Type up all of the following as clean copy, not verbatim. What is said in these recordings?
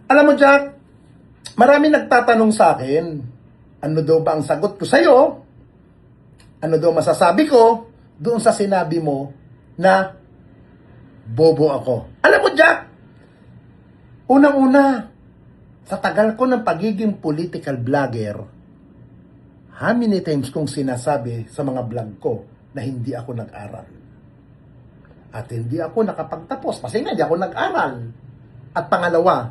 Alam mo, Jack, marami nagtatanong sa akin, ano daw ba ang sagot ko sa'yo? Ano daw masasabi ko doon sa sinabi mo na bobo ako? Alam mo, Jack, unang-una, sa tagal ko ng pagiging political vlogger, how many times kong sinasabi sa mga vlog ko na hindi ako nag-aral? At hindi ako nakapagtapos kasi nga hindi ako nag-aral. At pangalawa,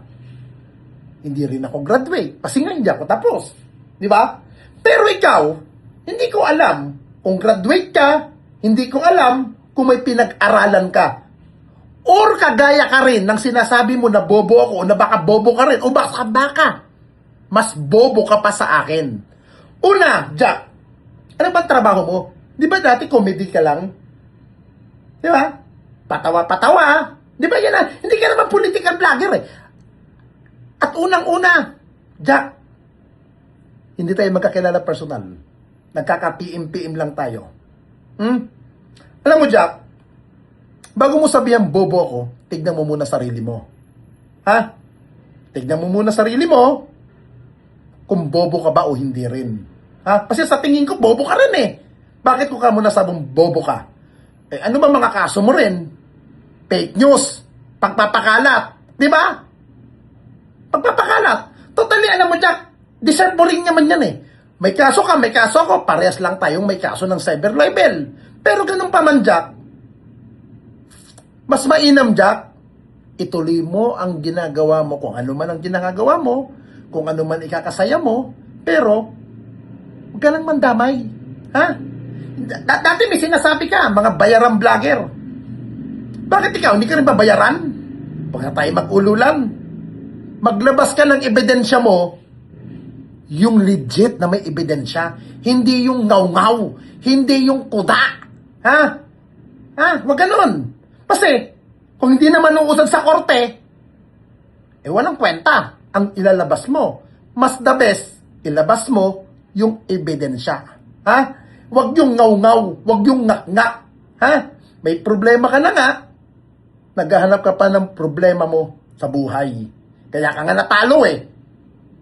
hindi rin ako graduate kasi nga hindi ako tapos. Di ba? Pero ikaw, hindi ko alam kung graduate ka, hindi ko alam kung may pinag-aralan ka. Or kagaya ka rin ng sinasabi mo na bobo ako o na baka bobo ka rin o baka mas bobo ka pa sa akin. Una, Jack, ano bang trabaho mo? Di ba dati comedy ka lang? Di ba? Patawa-patawa. Di ba yan na? Hindi ka naman political vlogger eh. At unang-una, Jack, hindi tayo magkakilala personal. Nagkaka-PM-PM lang tayo. Alam mo, Jack, bago mo sabihan bobo ako, tignan mo muna sarili mo. Ha? Tignan mo muna sarili mo kung bobo ka ba o hindi rin. Ha? Kasi sa tingin ko, bobo ka rin eh. Bakit ko ka muna sabong bobo ka? Eh, ano ba mga kaso mo rin? Fake news, pagpapakalat, di ba? Pagpapakalat. Totally, alam mo, Jack, deserve mo rin naman yan eh. May kaso ka, may kaso ako, parehas lang tayong may kaso ng cyber libel. Pero ganun pa man, Jack, mas mainam, Jack, ituloy mo ang ginagawa mo, kung ano man ang ginagawa mo, kung ano man ikakasaya mo, pero huwag ka lang mandamay. Ha? Dati may sinasabi ka, mga bayarang vlogger. Bakit ikaw, hindi ka rin babayaran? Baka tayo mag-ululan. Maglabas ka ng ebidensya mo, yung legit na may ebidensya, hindi yung ngaw-ngaw, hindi yung kuda. Ha? Ha? Wag ganun. Kasi, kung hindi naman uusad sa korte, eh walang kwenta ang ilalabas mo. Mas the best, ilabas mo yung ebidensya. Ha? Wag yung ngaw-ngaw, wag yung ngak-ngak. Ha? May problema ka na nga, naghahanap ka pa ng problema mo sa buhay. Kaya ka nga natalo eh.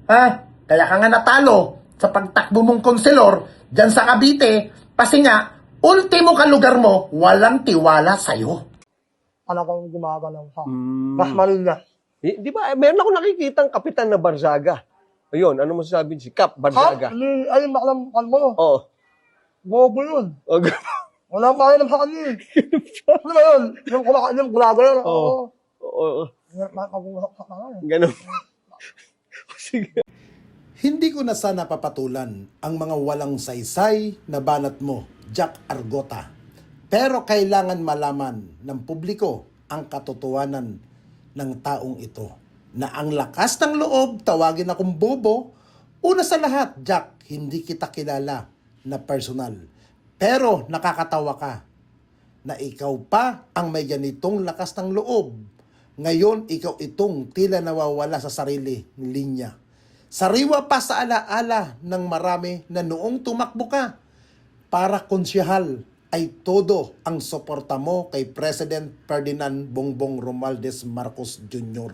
Ha? Kaya ka nga natalo sa pagtakbo mong konselor dyan sa Cavite kasi nga, ultimo ka lugar mo, walang tiwala sa'yo. Talagang gumagalaw ka. Rahmanin na. Di ba, meron ako nakikitang kapitan na Barzaga. Ayun, ano mo sasabihin si Kap Barzaga? Ayun, makalamukan mo. Oo. Bobo yun. Oh, Wala pa kayo sa kanya. Ano ba yun? Yung kumakain yung gulagay. Oo. Oo. Makapag-usap sa kanya. Ganun. Sige. Hindi ko na sana papatulan ang mga walang saysay na banat mo, Jack Argota. Pero kailangan malaman ng publiko ang katotohanan ng taong ito. Na ang lakas ng loob, tawagin akong bobo. Una sa lahat, Jack, hindi kita kilala na personal. Pero nakakatawa ka na ikaw pa ang may ganitong lakas ng loob. Ngayon, ikaw itong tila nawawala sa sarili linya. Sariwa pa sa alaala ng marami na noong tumakbo ka para konsyahal ay todo ang suporta mo kay President Ferdinand Bongbong Romualdez Marcos Jr.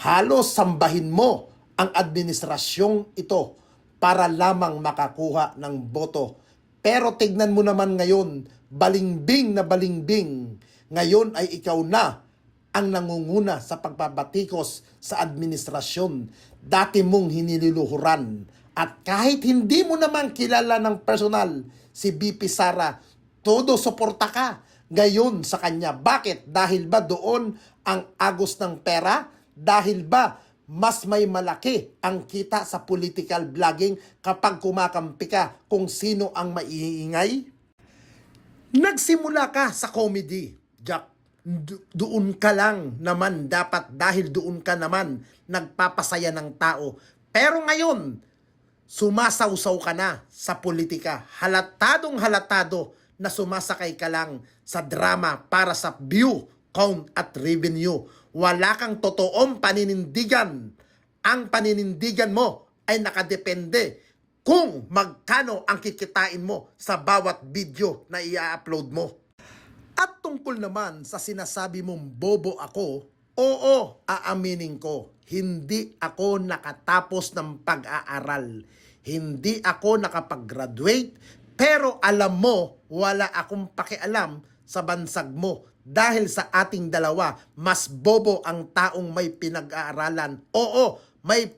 Halos sambahin mo ang administrasyong ito para lamang makakuha ng boto. Pero tignan mo naman ngayon, balingbing na balingbing. Ngayon ay ikaw na ang nangunguna sa pagbabatikos sa administrasyon. Dati mong hinililuhuran. At kahit hindi mo naman kilala ng personal si BP Sara, todo suporta ka ngayon sa kanya. Bakit? Dahil ba doon ang agos ng pera? Dahil ba mas may malaki ang kita sa political vlogging kapag kumakampi ka kung sino ang maiingay? Nagsimula ka sa comedy, Jack. Doon ka lang naman dapat dahil doon ka naman nagpapasaya ng tao. Pero ngayon, sumasawsaw ka na sa politika. Halatadong halatado na sumasakay ka lang sa drama para sa view, count at revenue. Wala kang totoong paninindigan. Ang paninindigan mo ay nakadepende kung magkano ang kikitain mo sa bawat video na i-upload mo. At tungkol naman sa sinasabi mong bobo ako, Oo, aaminin ko, hindi ako nakatapos ng pag-aaral. Hindi ako nakapag-graduate, pero alam mo, wala akong pakialam sa bansag mo. Dahil sa ating dalawa, mas bobo ang taong may pinag-aaralan. Oo, may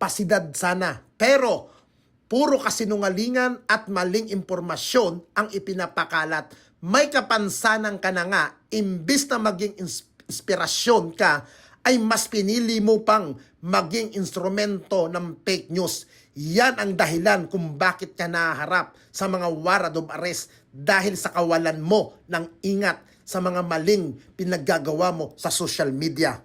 pasidad sana. Pero, puro kasinungalingan at maling impormasyon ang ipinapakalat. May kapansanan ka na nga, imbis na maging inspirasyon ka, ay mas pinili mo pang maging instrumento ng fake news. Yan ang dahilan kung bakit ka naharap sa mga warrant of arrest dahil sa kawalan mo ng ingat sa mga maling pinaggagawa mo sa social media.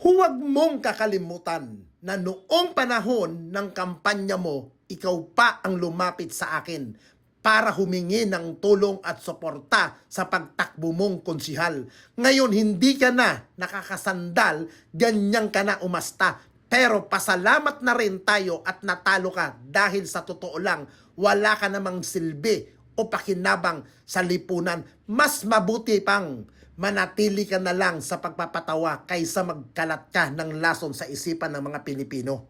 Huwag mong kakalimutan na noong panahon ng kampanya mo, ikaw pa ang lumapit sa akin para humingi ng tulong at suporta sa pagtakbo mong konsihal. Ngayon, hindi ka na nakakasandal, ganyan ka na umasta. Pero pasalamat na rin tayo at natalo ka dahil sa totoo lang, wala ka namang silbi o pakinabang sa lipunan. Mas mabuti pang manatili ka na lang sa pagpapatawa kaysa magkalat ka ng lason sa isipan ng mga Pilipino.